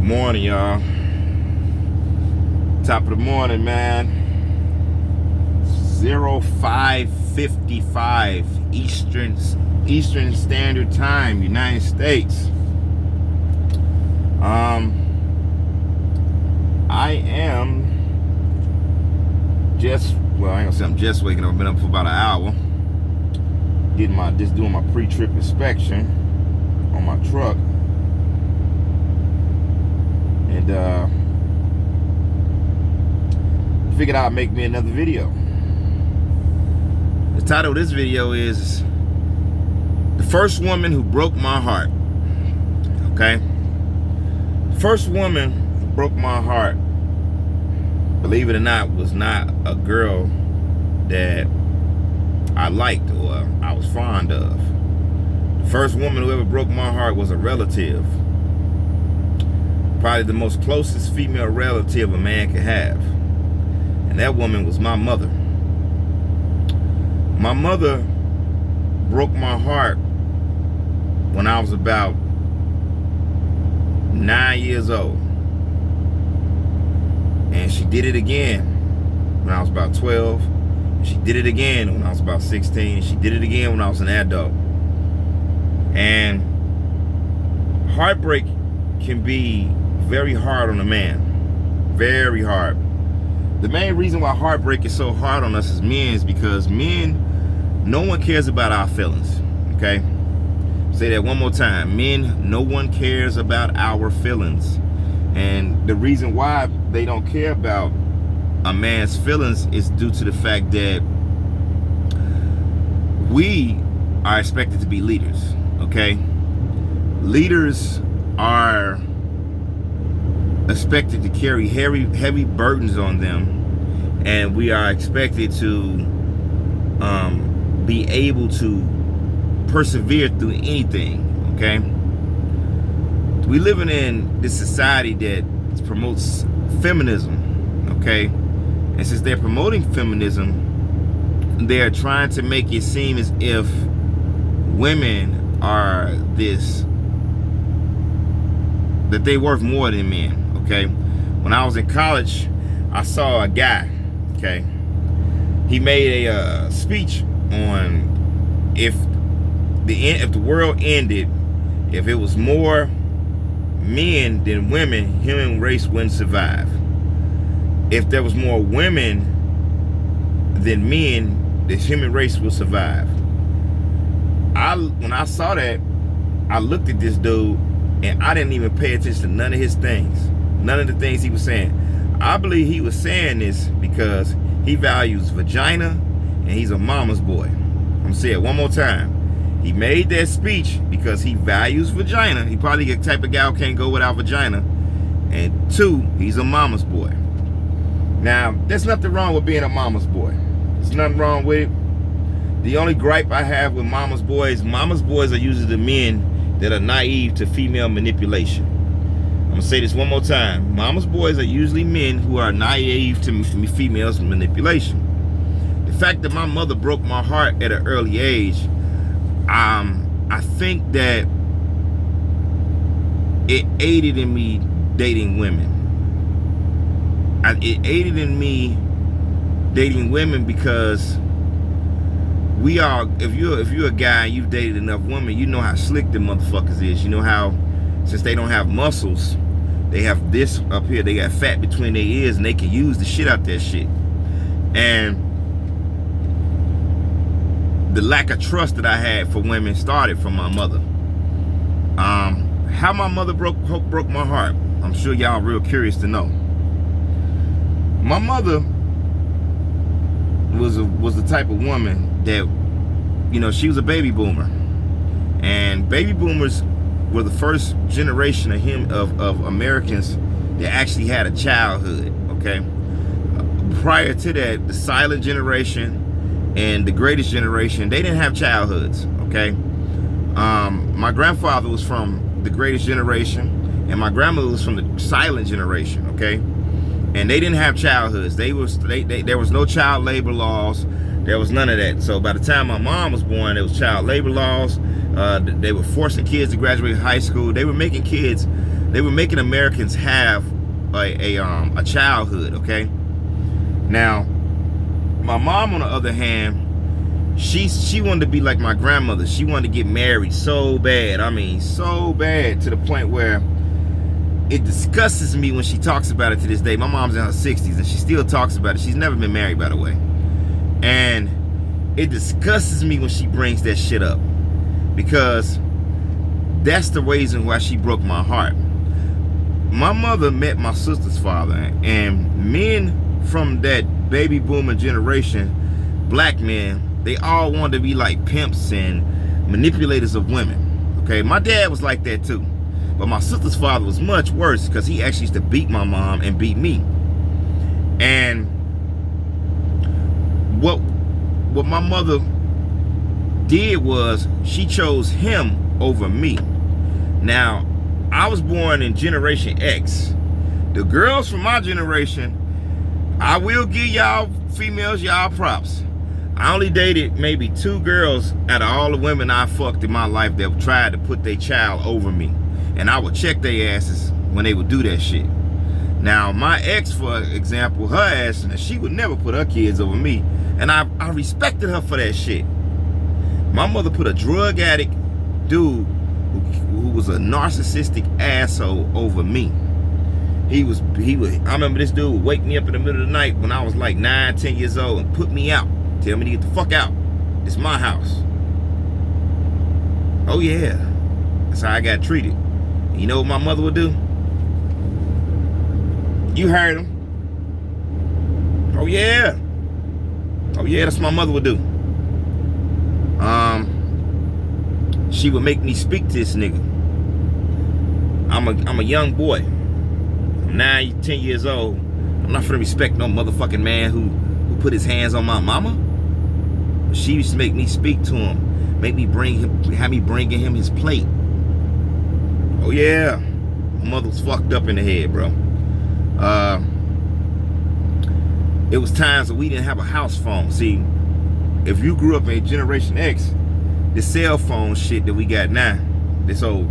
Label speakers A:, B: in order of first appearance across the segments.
A: Morning, y'all. Top of the morning, man. 05:55 Eastern Standard Time, United States. I am just, well, I ain't gonna say I'm just waking up. I've been up for about an hour. Just doing my pre-trip inspection on my truck. And figured I'd make me another video. The title of this video is The First Woman Who Broke My Heart. Okay? The first woman who broke my heart, believe it or not, was not a girl that I liked or I was fond of. The first woman who ever broke my heart was a relative. Probably the most closest female relative a man could have. And that woman was my mother. My mother broke my heart when I was about 9 years old. And she did it again when I was about 12. She did it again when I was about 16. She did it again when I was an adult. And heartbreak can be very hard on a man. Very hard. The main reason why heartbreak is so hard on us as men is because men, no one cares about our feelings. Okay? Say that one more time. Men, no one cares about our feelings. And the reason why they don't care about a man's feelings is due to the fact that we are expected to be leaders. Okay? Leaders are expected to carry heavy burdens on them, and we are expected to be able to persevere through anything. Okay, we living in this society that promotes feminism. Okay, and since they're promoting feminism, they're trying to make it seem as if women are that they worth more than men. Okay, when I was in college, I saw a guy. Okay, he made a speech on if the world ended, if it was more men than women, human race wouldn't survive. If there was more women than men, the human race will survive. When I saw that, I looked at this dude and I didn't even pay attention to none of his things. None of the things he was saying. I believe he was saying this because he values vagina and he's a mama's boy. I'm gonna say it one more time. He made that speech because he values vagina. He probably the type of guy who can't go without vagina. And two, he's a mama's boy. Now, there's nothing wrong with being a mama's boy. There's nothing wrong with it. The only gripe I have with mama's boys are usually the men that are naive to female manipulation. I'm gonna say this one more time. Mama's boys are usually men who are naive to females' manipulation. The fact that my mother broke my heart at an early age, I think that it aided in me dating women. It aided in me dating women because we are, if you're a guy and you've dated enough women, you know how slick the motherfuckers is. You know how, since they don't have muscles, they have this up here, they got fat between their ears, and they can use the shit out that shit. And the lack of trust that I had for women started from my mother. How my mother broke my heart, I'm sure y'all real curious to know. My mother was the type of woman that, you know, she was a baby boomer, and baby boomers were the first generation of Americans that actually had a childhood. Okay, prior to that, the silent generation and the greatest generation, they didn't have childhoods. Okay, my grandfather was from the greatest generation, and my grandmother was from the silent generation. Okay, and they didn't have childhoods. There was no child labor laws. There was none of that. So by the time my mom was born, there was child labor laws. They were forcing kids to graduate high school. They were making kids They were making Americans have a childhood, okay? Now, my mom, on the other hand, she wanted to be like my grandmother. She wanted to get married so bad. I mean, so bad, to the point where it disgusts me when she talks about it to this day. My mom's in her 60s and she still talks about it. She's never been married, by the way. And it disgusts me when she brings that shit up, because that's the reason why she broke my heart. My mother met my sister's father, and men from that baby boomer generation, black men, they all wanted to be like pimps and manipulators of women. Okay, my dad was like that too, but my sister's father was much worse, because he actually used to beat my mom and beat me. And what my mother did was she chose him over me. Now, I was born in Generation X. The girls from my generation, I will give y'all females y'all props. I only dated maybe 2 girls out of all the women I fucked in my life that tried to put their child over me. And I would check their asses when they would do that shit. Now, my ex, for example, her ass, she would never put her kids over me. And I respected her for that shit. My mother put a drug addict dude who was a narcissistic asshole over me. I remember this dude would wake me up in the middle of the night when I was like 9, 10 years old and put me out. Tell me to get the fuck out. It's my house. Oh yeah. That's how I got treated. You know what my mother would do? You heard him. Oh yeah. Oh yeah, that's what my mother would do. She would make me speak to this nigga. I'm a young boy. I'm 9, 10 years old. I'm not finna respect no motherfucking man who put his hands on my mama. She used to make me speak to him, have me bringing him his plate. Oh yeah, my mother was fucked up in the head, bro. It was times that we didn't have a house phone. See, if you grew up in Generation X, the cell phone shit that we got now, this old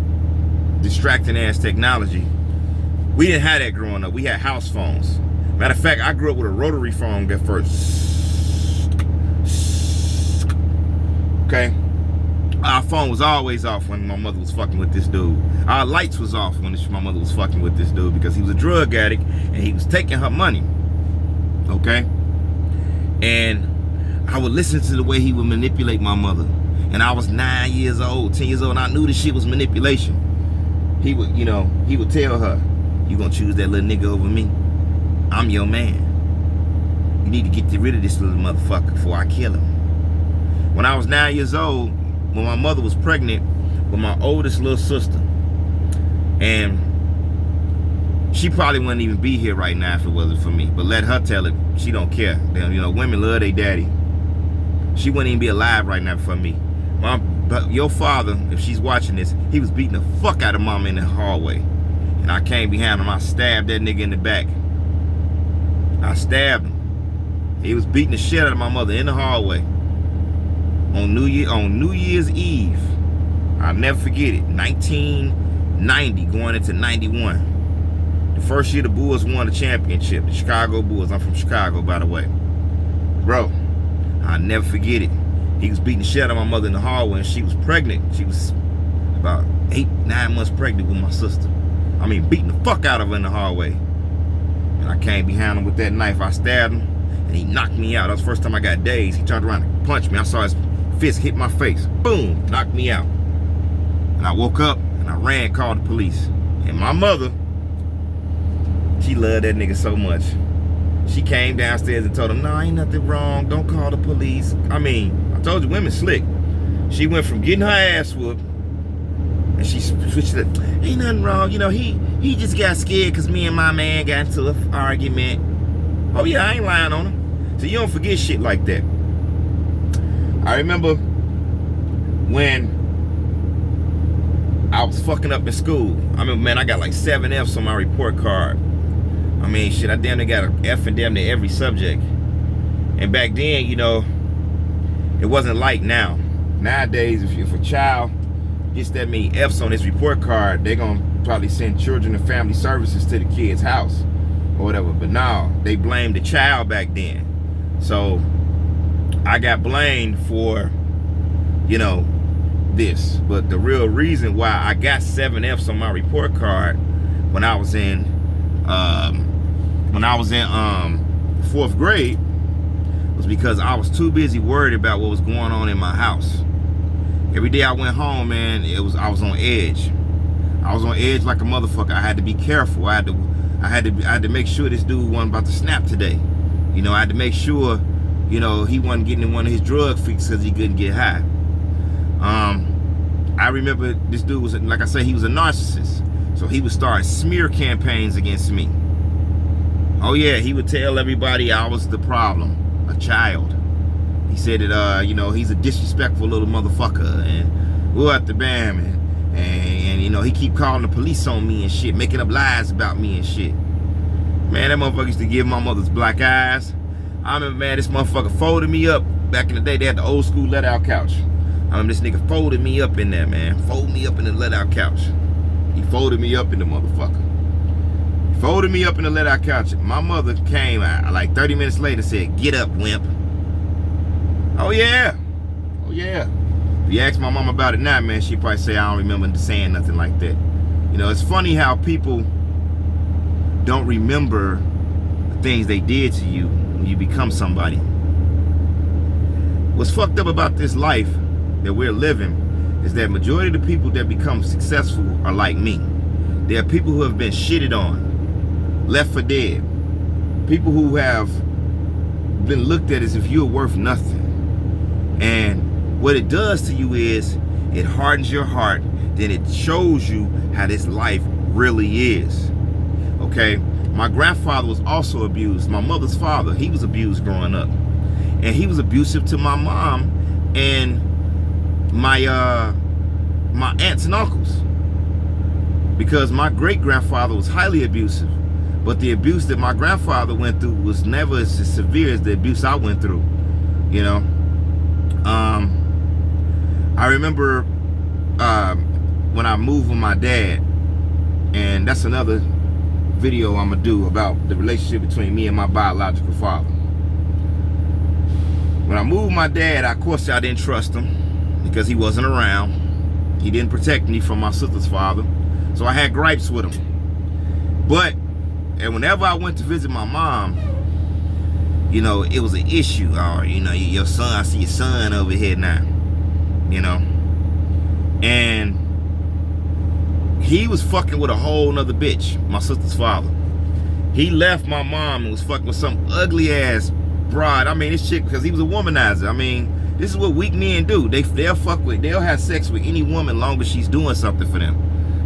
A: distracting ass technology, we didn't have that growing up. We had house phones. Matter of fact, I grew up with a rotary phone at first. Okay? Our phone was always off when my mother was fucking with this dude. Our lights was off when my mother was fucking with this dude, because he was a drug addict and he was taking her money. Okay? And I would listen to the way he would manipulate my mother. And I was 9 years old, 10 years old, and I knew this shit was manipulation. He would tell her, "You gonna choose that little nigga over me? I'm your man. You need to get rid of this little motherfucker before I kill him." When I was 9 years old, when my mother was pregnant with my oldest little sister, and she probably wouldn't even be here right now if it wasn't for me, but let her tell it. She don't care. Women love their daddy. She wouldn't even be alive right now for me. But your father, if she's watching this, he was beating the fuck out of mama in the hallway. And I came behind him, I stabbed that nigga in the back. I stabbed him. He was beating the shit out of my mother in the hallway. On New Year's Eve. I'll never forget it. 1990 going into 91. The first year the Bulls won the championship. The Chicago Bulls. I'm from Chicago, by the way. Bro, I'll never forget it. He was beating the shit out of my mother in the hallway, and she was pregnant. She was about 8, 9 months pregnant with my sister. I mean, beating the fuck out of her in the hallway. And I came behind him with that knife. I stabbed him, and he knocked me out. That was the first time I got dazed. He turned around and punched me. I saw his fist hit my face. Boom, knocked me out. And I woke up, and I ran, called the police. And my mother, she loved that nigga so much. She came downstairs and told him, "No, ain't nothing wrong. Don't call the police." I mean, I told you, women slick. She went from getting her ass whooped, and she switched to, "Ain't nothing wrong. He just got scared because me and my man got into an argument." Oh yeah, I ain't lying on him. So you don't forget shit like that. I remember when I was fucking up in school. I remember, man, I got like 7 F's on my report card. I mean, shit, I damn near got an F in damn near every subject. And back then, it wasn't like now. Nowadays, if a child gets that many F's on his report card, they're gonna probably send children and family services to the kid's house or whatever. But no, they blamed the child back then. So I got blamed for, you know, this. But the real reason why I got 7 F's on my report card when I was in 4th grade was because I was too busy worried about what was going on in my house. Every day I went home, man, I was on edge. I was on edge like a motherfucker. I had to be careful. I had to make sure this dude wasn't about to snap today. You know, I had to make sure, you know, he wasn't getting in one of his drug fixes because he couldn't get high. I remember this dude was, like I said, he was a narcissist. So he would start smear campaigns against me. Oh yeah, he would tell everybody I was the problem, a child. He said that, you know, he's a disrespectful little motherfucker, and what the bam, and you know, he keep calling the police on me and shit, making up lies about me and shit. Man, that motherfucker used to give my mother's black eyes. I remember, man, this motherfucker folded me up. Back in the day, they had the old school let-out couch. I remember this nigga folded me up in there, man. Folded me up in the let-out couch. He folded me up in the motherfucker. He folded me up in the let-out couch. My mother came like 30 minutes later and said, "Get up, wimp." Oh yeah. Oh yeah. If you ask my mom about it now, man, she'd probably say I don't remember saying nothing like that. You know, it's funny how people don't remember the things they did to you when you become somebody. What's fucked up about this life that we're living is that majority of the people that become successful are like me. There are people who have been shitted on, left for dead. People who have been looked at as if you're worth nothing. And what it does to you is it hardens your heart, then it shows you how this life really is. Okay? My grandfather was also abused. My mother's father, he was abused growing up. And he was abusive to my mom and my aunts and uncles. Because my great-grandfather was highly abusive. But the abuse that my grandfather went through was never as severe as the abuse I went through. You know? I remember when I moved with my dad, and that's another video I'm gonna do about the relationship between me and my biological father. When I moved my dad, of course I didn't trust him because he wasn't around. He didn't protect me from my sister's father, so I had gripes with him. And whenever I went to visit my mom, you know, it was an issue. Or, you know, your son, I see your son over here now, you know. And he was fucking with a whole nother bitch, my sister's father. He left my mom and was fucking with some ugly ass broad. I mean, this chick, because he was a womanizer. I mean, this is what weak men do. They'll have sex with any woman long as she's doing something for them.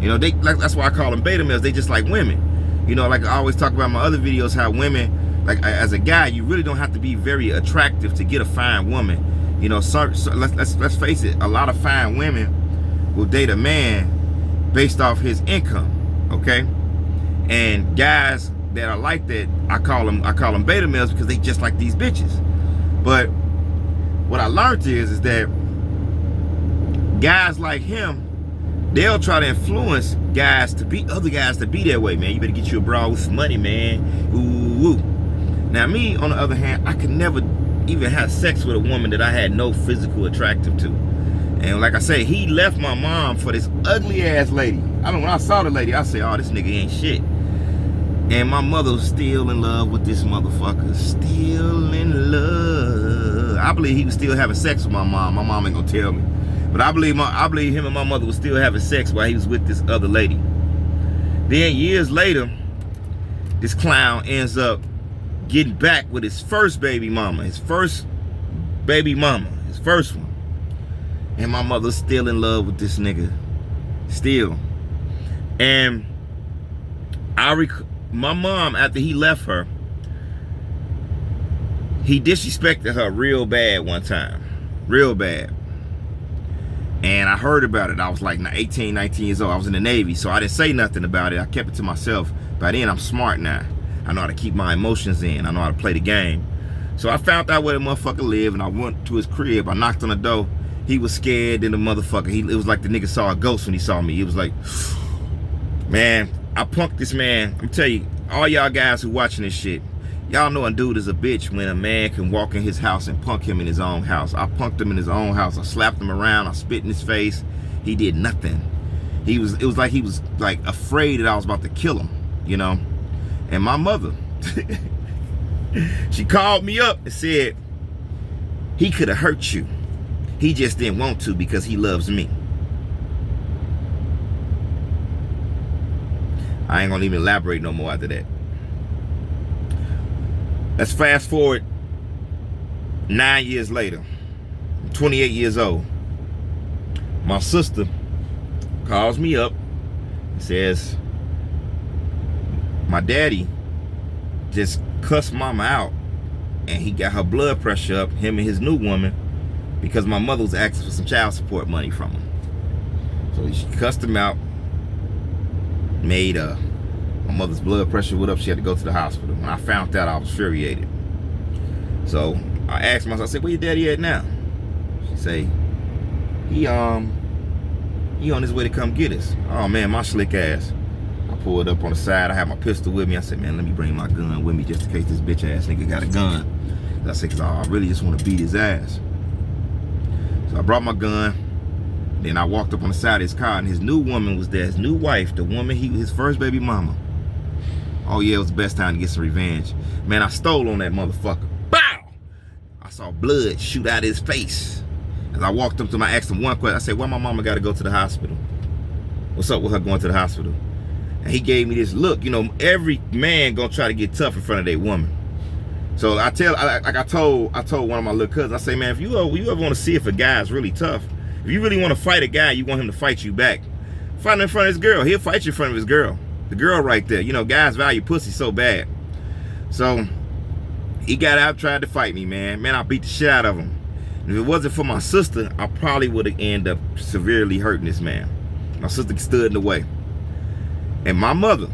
A: You know, that's why I call them beta males. They just like women. You know, like I always talk about in my other videos, how women, like as a guy, you really don't have to be very attractive to get a fine woman. You know, so let's face it, a lot of fine women will date a man based off his income, okay? And guys that are like that, I call them beta males because they just like these bitches. But what I learned is that guys like him, they'll try to influence guys to be other guys to be that way, man. You better get you a broad with some money, man. Ooh, ooh. Now me, on the other hand, I could never even have sex with a woman that I had no physical attractive to. And like I say, he left my mom for this ugly ass lady. I mean, when I saw the lady, I said, oh, this nigga ain't shit. And my mother was still in love with this motherfucker. Still in love. I believe he was still having sex with my mom. My mom ain't gonna tell me. But I believe him and my mother was still having sex while he was with this other lady. Then years later, this clown ends up getting back with his first baby mama. His first one. And my mother's still in love with this nigga. Still. And my mom, after he left her, he disrespected her real bad one time. Real bad. And I heard about it. I was like 18, 19 years old. I was in the Navy, so I didn't say nothing about it. I kept it to myself. By then, I'm smart now. I know how to keep my emotions in. I know how to play the game. So I found out where the motherfucker lived, and I went to his crib. I knocked on the door. He was scared, then the motherfucker, it was like the nigga saw a ghost when he saw me. He was like, Man, I punked this man. I'm telling you, all y'all guys who watching this shit, y'all know a dude is a bitch when a man can walk in his house and punk him in his own house. I punked him in his own house. I slapped him around. I spit in his face. He did nothing. It was like he was like afraid that I was about to kill him, you know. And my mother, she called me up and said, he could have hurt you. He just didn't want to because he loves me. I ain't gonna even elaborate no more after that. Let's fast forward 9 years later. I'm 28 years old. My sister calls me up and says, my daddy just cussed mama out and he got her blood pressure up, him and his new woman, because my mother was asking for some child support money from him. So she cussed him out, made my mother's blood pressure went up. She had to go to the hospital. When I found out, I was infuriated. So I asked myself, I said, where your daddy at now? She say, he on his way to come get us. Oh man, my slick ass. I pulled up on the side. I had my pistol with me. I said, man, let me bring my gun with me just in case this bitch ass nigga got a gun. I said, cause I really just want to beat his ass. So I brought my gun. Then I walked up on the side of his car and his new woman was there. His new wife, the woman, his first baby mama. Oh yeah, it was the best time to get some revenge. Man, I stole on that motherfucker. Bow! I saw blood shoot out of his face. As I walked up to him, I asked him one question. I said, why my mama gotta go to the hospital? What's up with her going to the hospital? And he gave me this look. You know, every man gonna try to get tough in front of their woman. So I told one of my little cousins, I say, man, if you ever want to see if a guy's really tough, if you really want to fight a guy, you want him to fight you back, fight him in front of his girl. He'll fight you in front of his girl. The girl right there. You know, guys value pussy so bad. So he got out, tried to fight me, man. Man, I beat the shit out of him. And if it wasn't for my sister, I probably would have ended up severely hurting this man. My sister stood in the way. And my mother,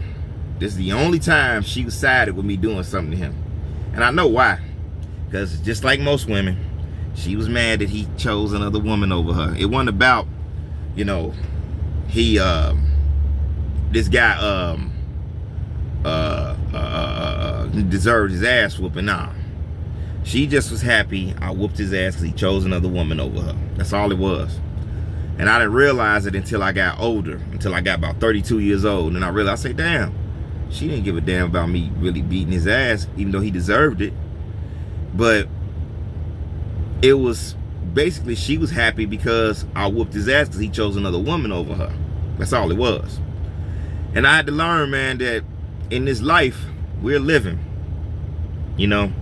A: this is the only time she sided with me doing something to him. And I know why. Because just like most women, she was mad that he chose another woman over her. It wasn't about, you know, this guy deserved his ass whooping. Nah. She just was happy I whooped his ass because he chose another woman over her. That's all it was. And I didn't realize it until I got older, until I got about 32 years old. And I realized, I say, damn, she didn't give a damn about me really beating his ass, even though he deserved it. But it was basically, she was happy because I whooped his ass because he chose another woman over her. That's all it was. And I had to learn, man, that in this life, we're living. You know,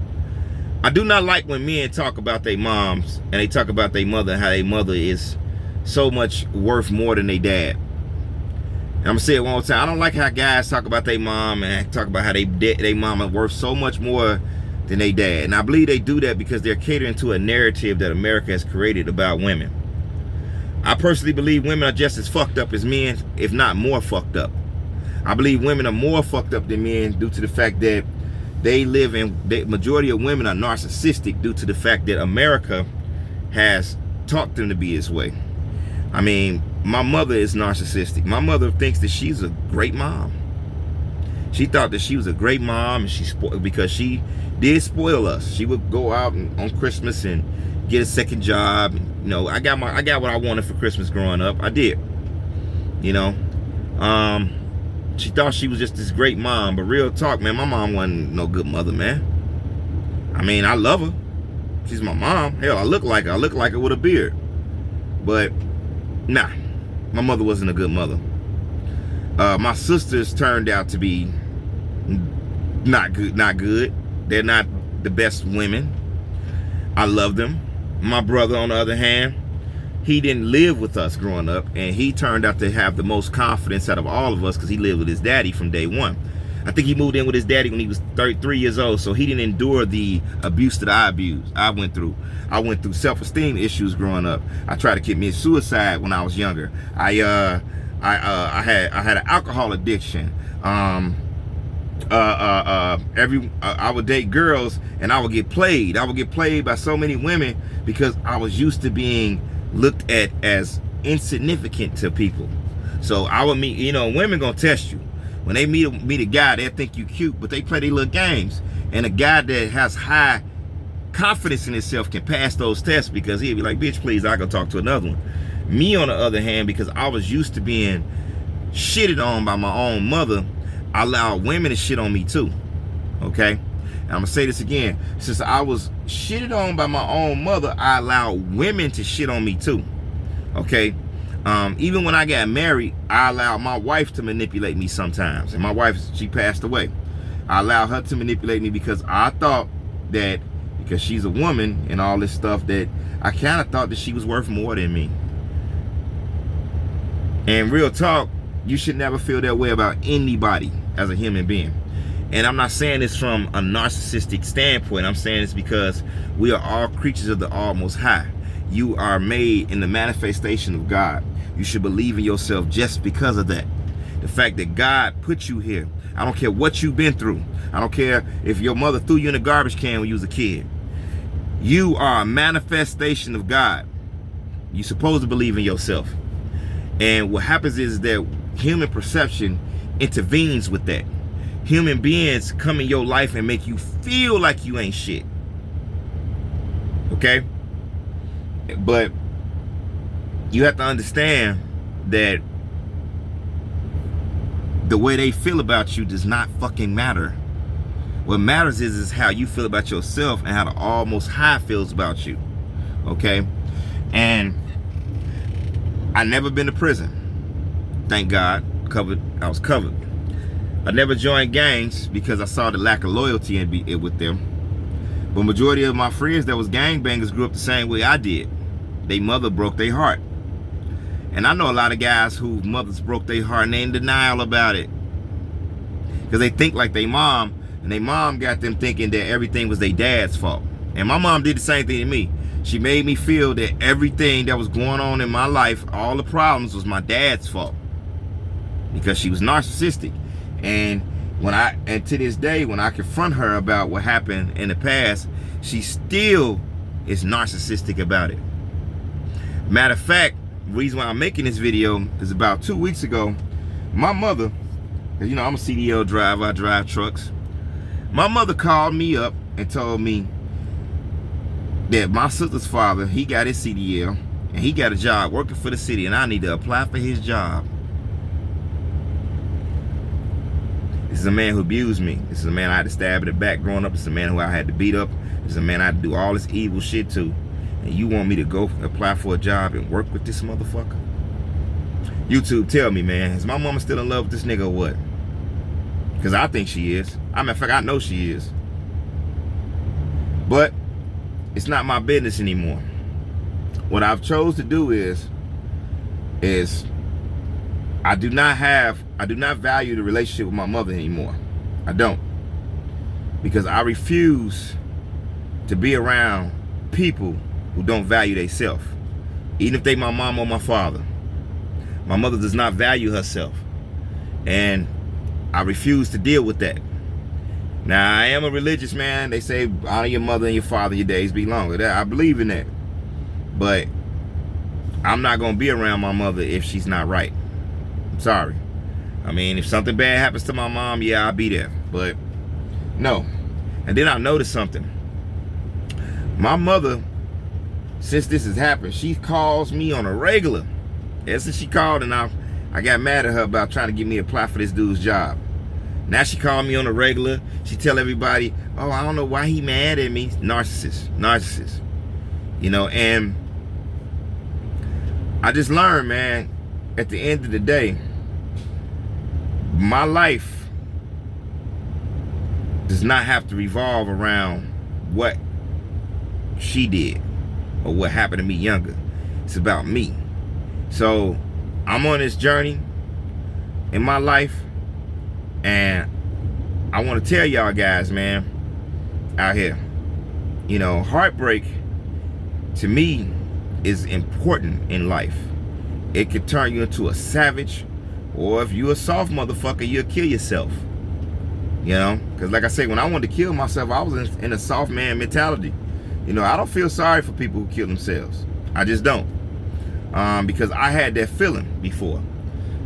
A: I do not like when men talk about their moms and they talk about their mother and how their mother is so much worth more than their dad. And I'm gonna say it one more time. I don't like how guys talk about their mom and talk about how they mama worth so much more than they dad. And I believe they do that because they're catering to a narrative that America has created about women. I personally believe women are just as fucked up as men, if not more fucked up. I believe women are more fucked up than men due to the fact that they live in, the majority of women are narcissistic due to the fact that America has taught them to be this way. I mean, my mother is narcissistic. My mother thinks that she's a great mom. She thought that she was a great mom, and she spoiled because she did spoil us. She would go out on Christmas and get a second job. You know, I got what I wanted for Christmas growing up. I did. You know, she thought she was just this great mom, but real talk, man, my mom wasn't no good mother, man. I mean, I love her. She's my mom. Hell, I look like her. I look like her with a beard. But nah, my mother wasn't a good mother. My sisters turned out to be not good. They're not the best women. I love them. My brother, on the other hand, he didn't live with us growing up, and he turned out to have the most confidence out of all of us because he lived with his daddy from day one. I think he moved in with his daddy when he was 33 years old, so he didn't endure the abuse that I went through. I went through self-esteem issues growing up. I tried to commit suicide when I was younger. I had an alcohol addiction. I would date girls and I would get played. I would get played by so many women because I was used to being looked at as insignificant to people. So I would meet, women gonna test you. When they meet a guy, they think you cute, but they play their little games. And a guy that has high confidence in himself can pass those tests because he'll be like, bitch, please, I can talk to another one. Me, on the other hand, because I was used to being shitted on by my own mother, I allowed women to shit on me too. Okay? And I'm gonna say this again. Since I was shitted on by my own mother, I allowed women to shit on me too. Okay? Even when I got married, I allowed my wife to manipulate me sometimes. And my wife, she passed away. I allowed her to manipulate me because I thought that because she's a woman and all this stuff, that I kind of thought that she was worth more than me. And real talk, you should never feel that way about anybody as a human being. And I'm not saying this from a narcissistic standpoint. I'm saying this because we are all creatures of the Most High. You are made in the manifestation of God. You should believe in yourself just because of that. The fact that God put you here. I don't care what you've been through. I don't care if your mother threw you in a garbage can when you was a kid. You are a manifestation of God. You're supposed to believe in yourself. And what happens is that human perception intervenes with that. Human beings come in your life and make you feel like you ain't shit. Okay? But you have to understand that the way they feel about you does not fucking matter. What matters is how you feel about yourself and how the Most High feels about you. Okay? And I never been to prison. Thank God. I was covered. I never joined gangs because I saw the lack of loyalty with them. But majority of my friends that was gangbangers grew up the same way I did. They mother broke their heart. And I know a lot of guys whose mothers broke their heart and they in denial about it. Because they think like their mom, and their mom got them thinking that everything was their dad's fault. And my mom did the same thing to me. She made me feel that everything that was going on in my life, all the problems, was my dad's fault. Because she was narcissistic. And to this day, when I confront her about what happened in the past, she still is narcissistic about it. Matter of fact, the reason why I'm making this video is about 2 weeks ago, my mother, because I'm a CDL driver, I drive trucks. My mother called me up and told me that my sister's father, he got his CDL and he got a job working for the city and I need to apply for his job. This is a man who abused me. This is a man I had to stab in the back growing up. This is a man who I had to beat up. This is a man I had to do all this evil shit to. And you want me to go apply for a job and work with this motherfucker? YouTube, tell me, man, is my mama still in love with this nigga or what? Because I think she is. In fact, I know she is. But it's not my business anymore. What I've chose to do is I do not value the relationship with my mother anymore. I don't. Because I refuse to be around people who don't value themselves. Even if they my mom or my father. My mother does not value herself. And I refuse to deal with that. Now, I am a religious man. They say honor your mother and your father, your days be longer. I believe in that. But I'm not going to be around my mother if she's not right. I'm sorry. I mean, if something bad happens to my mom, yeah, I'll be there. But no. And then I noticed something. My mother, since this has happened, she calls me on a regular. Ever since she called and I got mad at her about trying to get me to apply for this dude's job. Now she called me on a regular. She tell everybody, oh, I don't know why he mad at me. Narcissist. And I just learned, man, at the end of the day, my life does not have to revolve around what she did or what happened to me younger. It's about me. So I'm on this journey in my life, and I want to tell y'all guys, man, out here, heartbreak to me is important in life. It could turn you into a savage, or if you're a soft motherfucker, you'll kill yourself. Because like I say, when I wanted to kill myself, I was in a soft man mentality. I don't feel sorry for people who kill themselves. I just don't. Because I had that feeling before.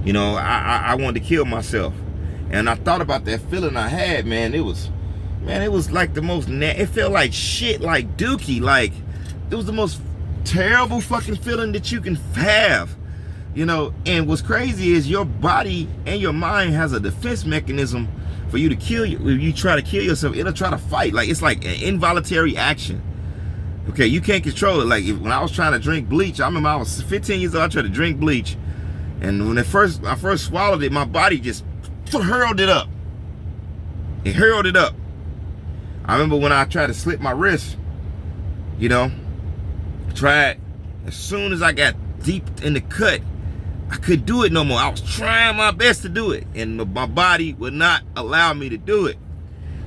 A: You know, I wanted to kill myself. And I thought about that feeling I had, man. It was like the most, it felt like shit, like dookie. Like, it was the most terrible fucking feeling that you can have. You know, and what's crazy is your body and your mind has a defense mechanism for you to kill you. If you try to kill yourself, it'll try to fight. Like, it's like an involuntary action. Okay, you can't control it. Like, when I was trying to drink bleach, I remember I was 15 years old, I tried to drink bleach. And when I first swallowed it, my body just hurled it up. It hurled it up. I remember when I tried to slit my wrist, you know, tried, as soon as I got deep in the cut, I couldn't do it no more. I was trying my best to do it, and my body would not allow me to do it.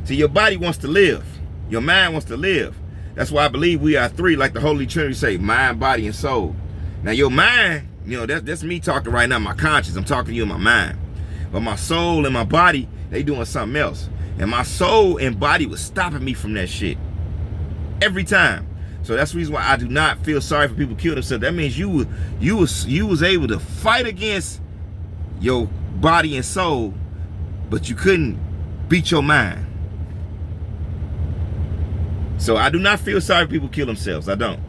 A: See, your body wants to live. Your mind wants to live. That's why I believe we are three, like the Holy Trinity say, mind, body, and soul. Now, your mind, you know, that's me talking right now, my conscience. I'm talking to you in my mind. But my soul and my body, they doing something else. And my soul and body was stopping me from that shit. Every time. So that's the reason why I do not feel sorry for people kill themselves. That means you was able to fight against your body and soul, but you couldn't beat your mind. So I do not feel sorry for people kill themselves. I don't.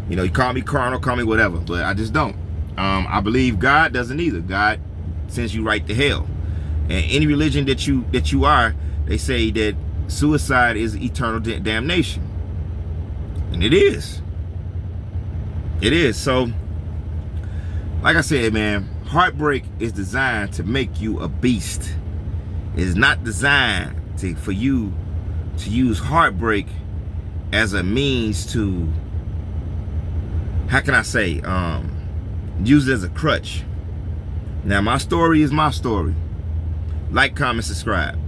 A: You know, you call me carnal, call me whatever, but I just don't. I believe God doesn't either. God sends you right to hell. And any religion that you are, they say that suicide is eternal damnation. And it is. It is. So, like I said, man, heartbreak is designed to make you a beast. It is not designed for you to use heartbreak as a means to, how can I say, use it as a crutch. Now, my story is my story. Like, comment, subscribe.